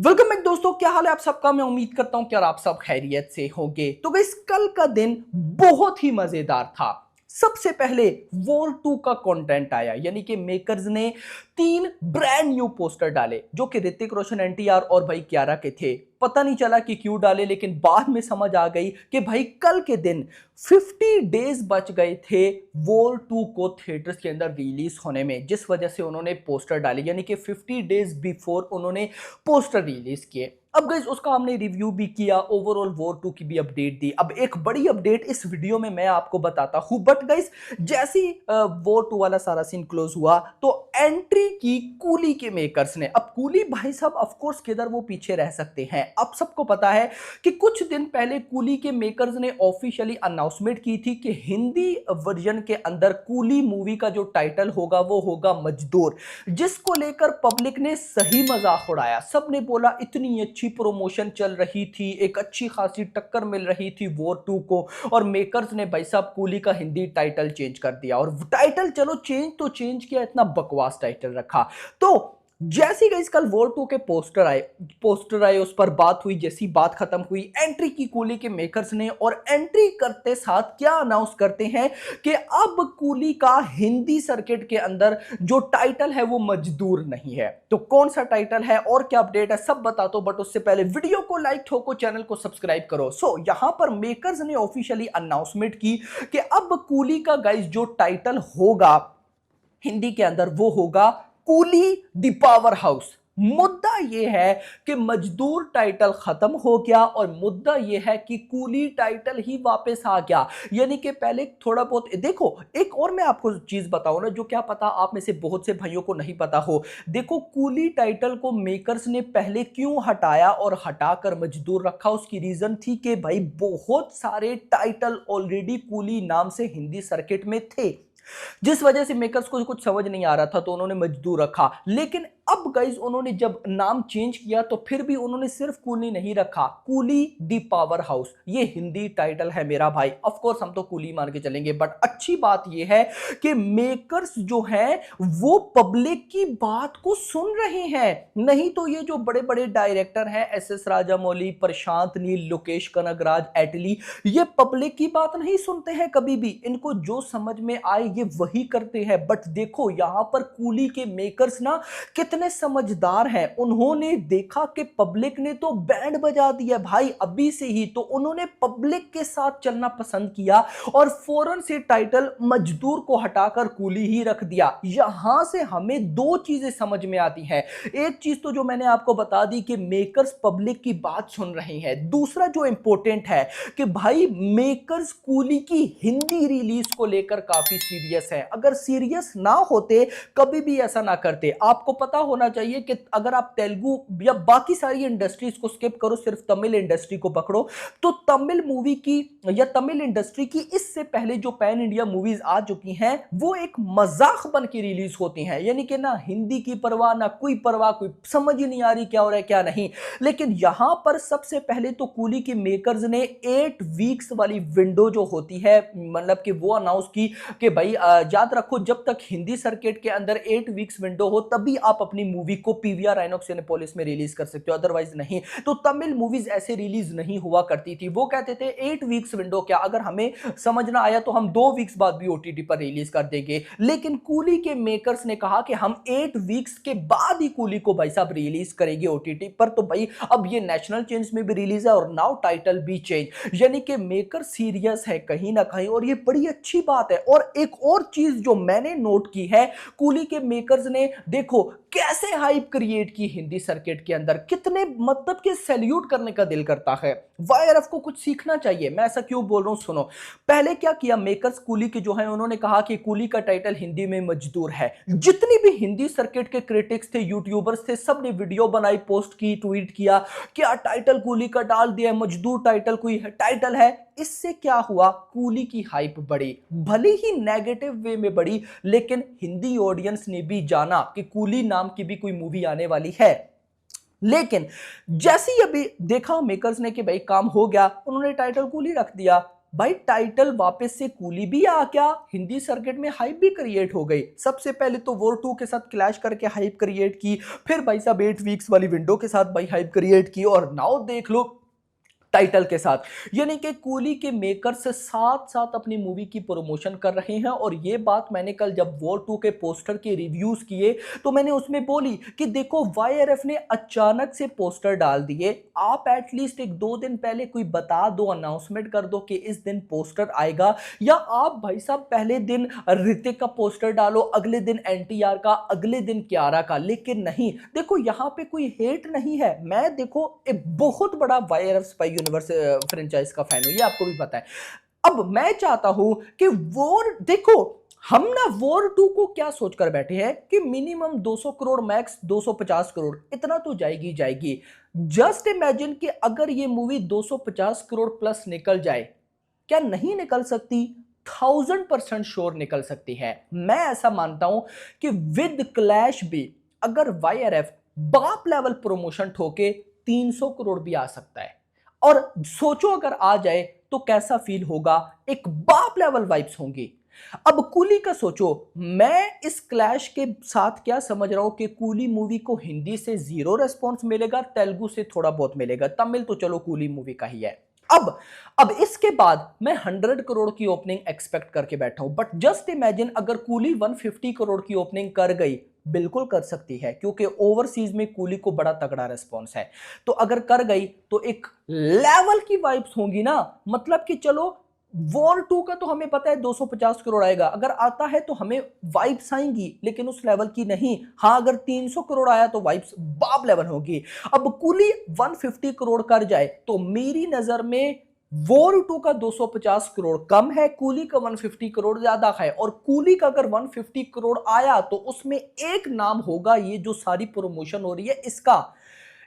Welcome back दोस्तों, क्या हाल है आप सबका। मैं उम्मीद करता हूं कि यार आप सब खैरियत से होंगे। तो गाइस, कल का दिन बहुत ही मजेदार था। सबसे पहले वॉर 2 का कंटेंट आया, यानी कि मेकर्स ने 3 ब्रांड न्यू पोस्टर डाले जो कि ऋतिक रोशन, एनटीआर और भाई कियारा के थे। पता नहीं चला कि क्यों डाले, लेकिन बाद में समझ आ गई कि भाई कल के दिन 50 डेज बच गए थे वॉर 2 को थिएटर्स के अंदर रिलीज होने में, जिस वजह से उन्होंने पोस्टर डाले, यानी कि 50 डेज बिफोर उन्होंने पोस्टर रिलीज किए। अब गाइस, उसका हमने रिव्यू भी किया, ओवरऑल वॉर 2 की भी अपडेट दी। अब एक बड़ी अपडेट इस वीडियो में मैं आपको बताता हूं, बट गाइस जैसी वॉर 2 वाला सारा सीन क्लोज हुआ तो एंट्री की कूली के मेकर्स ने। अब कूली भाई साहब ऑफ कोर्स किधर वो पीछे रह सकते हैं। अब सबको पता है कि कुछ दिन पहले कूली के मेकर्स ने ऑफिशियली अनाउंसमेंट की थी कि हिंदी वर्जन के अंदर कूली मूवी का जो टाइटल होगा वो होगा मजदूर, जिसको लेकर पब्लिक ने सही मजाक उड़ाया। सबने बोला इतनी अच्छी प्रमोशन चल रही थी, एक अच्छी खासी टक्कर मिल रही थी वॉर 2 को, और मेकर्स ने भाई साहब कूली का हिंदी टाइटल चेंज कर दिया। और टाइटल चलो चेंज तो चेंज किया, इतना बकवास टाइटल रखा। तो जैसी गाइस कल वॉर 2 के पोस्टर आए उस पर बात हुई। जैसी बात खत्म हुई, एंट्री की कूली के मेकर्स ने, और एंट्री करते साथ क्या अनाउंस करते हैं कि अब कूली का हिंदी सर्किट के अंदर जो टाइटल है वो मजदूर नहीं है। तो कौन सा टाइटल है और क्या अपडेट है सब बता दो, बट उससे पहले वीडियो को लाइक ठोको, चैनल को सब्सक्राइब करो। यहां पर मेकर्स ने ऑफिशियली अनाउंसमेंट की कि अब कूली का गाइस जो टाइटल होगा हिंदी के अंदर वो होगा कूली द पावर हाउस। मुद्दा यह है कि मजदूर टाइटल खत्म हो गया और मुद्दा यह है कि कूली टाइटल ही वापस आ गया। यानी कि पहले थोड़ा बहुत देखो, एक और मैं आपको चीज बताऊं ना, जो क्या पता आप में से बहुत से भाइयों को नहीं पता हो। देखो, कूली टाइटल को मेकर्स ने पहले क्यों हटाया और हटाकर मजदूर रखा, उसकी रीजन थी कि भाई बहुत सारे टाइटल ऑलरेडी कूली नाम से हिंदी सर्किट में थे, जिस वजह से मेकर्स को कुछ समझ नहीं आ रहा था, तो उन्होंने मजदूर रखा। लेकिन अब गाइस उन्होंने जब नाम चेंज किया तो फिर भी उन्होंने सिर्फ कूली नहीं रखा, कूली दी पावर हाउस। ये हिंदी टाइटल है मेरा भाई। ऑफ कोर्स हम तो कूली मान के चलेंगे, बट अच्छी बात ये है कि मेकर्स जो हैं वो पब्लिक की बात को सुन रहे हैं। नहीं तो ये जो बड़े बड़े डायरेक्टर हैं, एस राजामौली, प्रशांत नील, लोकेश कनगराज, एटली, ये पब्लिक की बात नहीं सुनते हैं कभी भी। इनको जो समझ में आए ये वही करते हैं। बट देखो यहां पर कूली के मेकर्स ना कितने समझदार हैं। उन्होंने देखा कि पब्लिक ने तो बैंड बजा दिया भाई अभी से ही, तो उन्होंने पब्लिक के साथ चलना पसंद किया और फौरन से टाइटल मजदूर को हटाकर कूली ही रख दिया। यहां से हमें दो चीजें समझ में आती हैं। एक चीज तो जो मैंने आपको बता दी कि मेकर्स पब्लिक की बात सुन रहे हैं। दूसरा जो इंपॉर्टेंट है कि भाई मेकर्स कूली की हिंदी रिलीज को लेकर काफी सीरियस है। अगर सीरियस ना होते कभी भी ऐसा ना करते। आपको पता होना चाहिए कि अगर आप तेलुगु या बाकी सारी इंडस्ट्रीज को स्किप करो, सिर्फ तमिल इंडस्ट्री को पकड़ो, तो तमिल मूवी की या तमिल इंडस्ट्री की इससे पहले जो पैन इंडिया मूवीज आ चुकी हैं वो एक मजाक बन के रिलीज होती हैं। यानी कि ना हिंदी की परवाह ना कोई परवाह, कोई समझ ही नहीं आ रही क्या हो रहा है क्या नहीं। लेकिन यहां पर सबसे पहले तो कूली के मेकर्स ने 8 वीक्स वाली विंडो जो होती है, मतलब कि वो अनाउंस की कि भाई याद रखो जब तक हिंदी सर्किट के अंदर 8 वीक्स विंडो हो तभी आप अपनी मूवी को पीवीआर आइनॉक्स सिनेपोलिस में रिलीज कर सकते हो, अदरवाइज नहीं। तो तमिल मूवीज ऐसे रिलीज नहीं हुआ करती थी। वो कहते थे 8 वीक्स विंडो क्या, अगर हमें समझ ना आया तो हम 2 वीक्स बाद भी ओटीटी पर रिलीज कर देंगे। लेकिन कूली के मेकर्स ने कहा कि हम 8 वीक्स के बाद ही कूली को भाई साहब रिलीज करेंगे ओटीटी पर। तो भाई अब ये नेशनल चेंज में भी रिलीज है और नाउ टाइटल भी चेंज, यानी कि मेकर सीरियस है कहीं ना कहीं, और ये बड़ी अच्छी बात है। और एक और चीज जो मैंने नोट की है, कूली के मेकर्स ने देखो कैसे हाइप क्रिएट की हिंदी सर्किट के अंदर, कितने मतलब कि सैल्यूट करने का दिल करता है। वाईआरएफ को कुछ सीखना चाहिए। मैं ऐसा क्यों बोल रहा हूं, सुनो। पहले क्या किया मेकर्स कूली के जो है, उन्होंने कहा कि कूली का टाइटल हिंदी में मजदूर है। जितनी भी हिंदी सर्किट के क्रिटिक्स थे, यूट्यूबर्स थे, सबने वीडियो बनाई, पोस्ट की, ट्वीट किया, क्या टाइटल कूली का डाल दिया, मजदूर टाइटल कोई टाइटल है। इससे क्या हुआ, कूली की हाइप बढ़ी, भले ही नेगेटिव वे में बढ़ी, लेकिन हिंदी ऑडियंस ने भी जाना कि कूली नाम की भी कोई मूवी आने वाली है। लेकिन जैसे ही अभी देखा मेकर्स ने कि भाई काम हो गया, उन्होंने टाइटल कूली रख दिया। भाई टाइटल वापस से कूली भी आ गया, हिंदी सर्किट में हाइप भी क्रिएट हो गई। सबसे पहले तो वॉर 2 के साथ क्लैश करके हाइप क्रिएट की, फिर भाई साहब 8 वीक्स वाली विंडो के साथ भाई हाइप क्रिएट की, और नाउ देख लो टाइटल के साथ। यानी कि कूली के मेकर्स साथ साथ अपनी मूवी की प्रमोशन कर रहे हैं। और ये बात मैंने कल जब वॉर 2 के पोस्टर के रिव्यूज किए तो मैंने उसमें बोली कि देखो वाईआरएफ ने अचानक से पोस्टर डाल दिए, आप एटलीस्ट एक दो दिन पहले कोई बता दो, अनाउंसमेंट कर दो कि इस दिन पोस्टर आएगा, या आप भाई साहब पहले दिन ऋतिक का पोस्टर डालो, अगले दिन एनटीआर का, अगले दिन कियारा का। लेकिन नहीं, देखो यहां पे कोई हेट नहीं है, मैं देखो एक बहुत बड़ा वाईआरएफ स्पाई यूनिवर्स फ्रेंचाइज का फैन हूं, ये आपको भी पता है। अब मैं चाहता हूं कि वॉर, देखो हम ना वॉर 2 को क्या सोचकर बैठे हैं कि मिनिमम 200 करोड़, मैक्स 250 करोड़, इतना तो जाएगी जाएगी। जस्ट इमेजिन कि अगर ये मूवी 250 करोड़ प्लस निकल जाए, क्या नहीं निकल सकती? 1000% श्योर निकल सकती है। मैं ऐसा मानता हूं कि विद क्लैश भी अगर वाईआरएफ बाप लेवल प्रमोशन ठोके 300 करोड़ भी आ सकता है। और सोचो अगर आ जाए तो कैसा फील होगा, एक बाप लेवल वाइब्स होंगी। अब कूली का सोचो, मैं इस क्लैश के साथ क्या समझ रहा हूं कि कूली मूवी को हिंदी से 0 रेस्पॉन्स मिलेगा, तेलुगु से थोड़ा बहुत मिलेगा, तमिल तो चलो कूली मूवी का ही है। अब इसके बाद मैं 100 करोड़ की ओपनिंग एक्सपेक्ट करके बैठा हूं, बट जस्ट इमेजिन अगर कूली 150 करोड़ की ओपनिंग कर गई, बिल्कुल कर सकती है क्योंकि ओवरसीज में कूली को बड़ा तगड़ा रेस्पॉन्स है। तो अगर कर गई तो एक लेवल की वाइब्स होंगी ना, मतलब कि चलो वॉर 2 का तो हमें पता है 250 करोड़ आएगा, अगर आता है तो हमें वाइब्स आएंगी, लेकिन उस लेवल की नहीं। हाँ, अगर 300 करोड़ आया तो वाइब्स बाप लेवल होगी। अब कूली 150 करोड़ कर जाए तो मेरी नजर में वॉर 2 का 250 करोड़ कम है, कूली का 150 करोड़ ज्यादा है। और कूली का अगर 150 करोड़ आया तो उसमें एक नाम होगा, ये जो सारी प्रमोशन हो रही है इसका।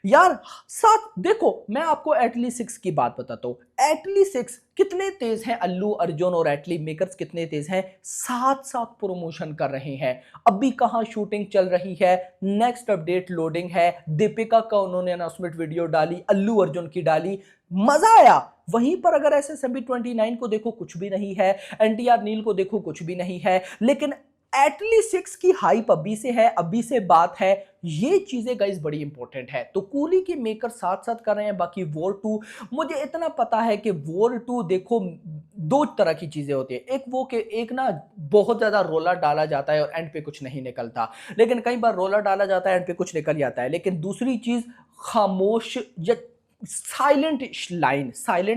यार साथ देखो, मैं आपको एटली 6 की बात बताता हूं। एटली 6 कितने तेज हैं, अल्लू अर्जुन और एटली मेकर्स कितने तेज हैं, साथ साथ प्रमोशन कर रहे हैं। अभी कहां शूटिंग चल रही है, नेक्स्ट अपडेट लोडिंग है, दीपिका का उन्होंने अनाउंसमेंट वीडियो डाली, अल्लू अर्जुन की डाली, मजा आया। वहीं पर अगर एसएसएमबी 29 को देखो कुछ भी नहीं है, एनटीआर नील को देखो कुछ भी नहीं है, लेकिन एटली 6 की हाइप अभी से है, अभी से बात है। ये चीजें गाइस बड़ी इंपॉर्टेंट है। तो कूली के मेकर साथ साथ कर रहे हैं। बाकी वॉर 2, मुझे इतना पता है कि वॉर 2 देखो दो तरह की चीजें होती है, एक वो कि एक ना बहुत ज्यादा रोला डाला जाता है और एंड पे कुछ नहीं निकलता, लेकिन कई बार रोला डाला जाता है एंड पे कुछ निकल जाता है। लेकिन दूसरी चीज खामोश या साइलेंट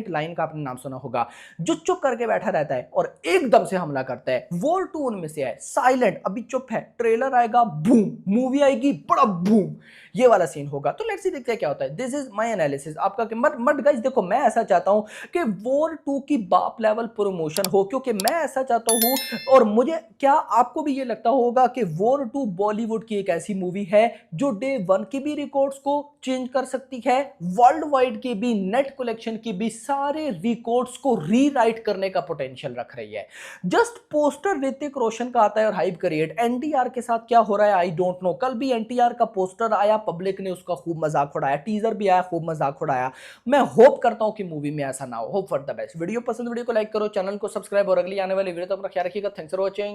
लाइन का आपने नाम सुना होगा, जो चुप करके बैठा रहता है और एकदम से हमला करता है। वॉर 2 उनमें से है, साइलेंट, अभी चुप है, ट्रेलर आएगा बूम, मूवी आएगी बड़ा बूम, ये वाला सीन होगा। तो लेट्स सी देखते हैं क्या होता है। This is my analysis. आपका मत गाइस, देखो मैं ऐसा चाहता हूं कि वॉर 2 की बाप लेवल प्रमोशन हो, क्योंकि मैं ऐसा चाहता हूं। और मुझे क्या आपको भी ये लगता होगा कि वॉर 2 बॉलीवुड की एक ऐसी मूवी है जो डे 1 के भी रिकॉर्ड्स को चेंज कर सकती है, वर्ल्ड वाइड के भी, नेट कलेक्शन की भी, सारे रिकॉर्ड्स को रीराइट करने का पोटेंशियल रख रही है। जस्ट पोस्टर ऋतिक रोशन का आता है और हाइप क्रिएट। एनटीआर के साथ क्या हो रहा है आई डोंट नो। कल भी एनटीआर का पोस्टर आया, पब्लिक ने उसका खूब मजाक उड़ाया, टीजर भी आया, खूब मजाक उड़ाया। मैं होप करता हूं कि मूवी में ऐसा ना हो। Hope for the best. Video पसंद, वीडियो को लाइक करो, चैनल को सब्सक्राइब, और अगली आने वाली वीडियो तक अपना ख्याल रखिएगा। Thanks for watching.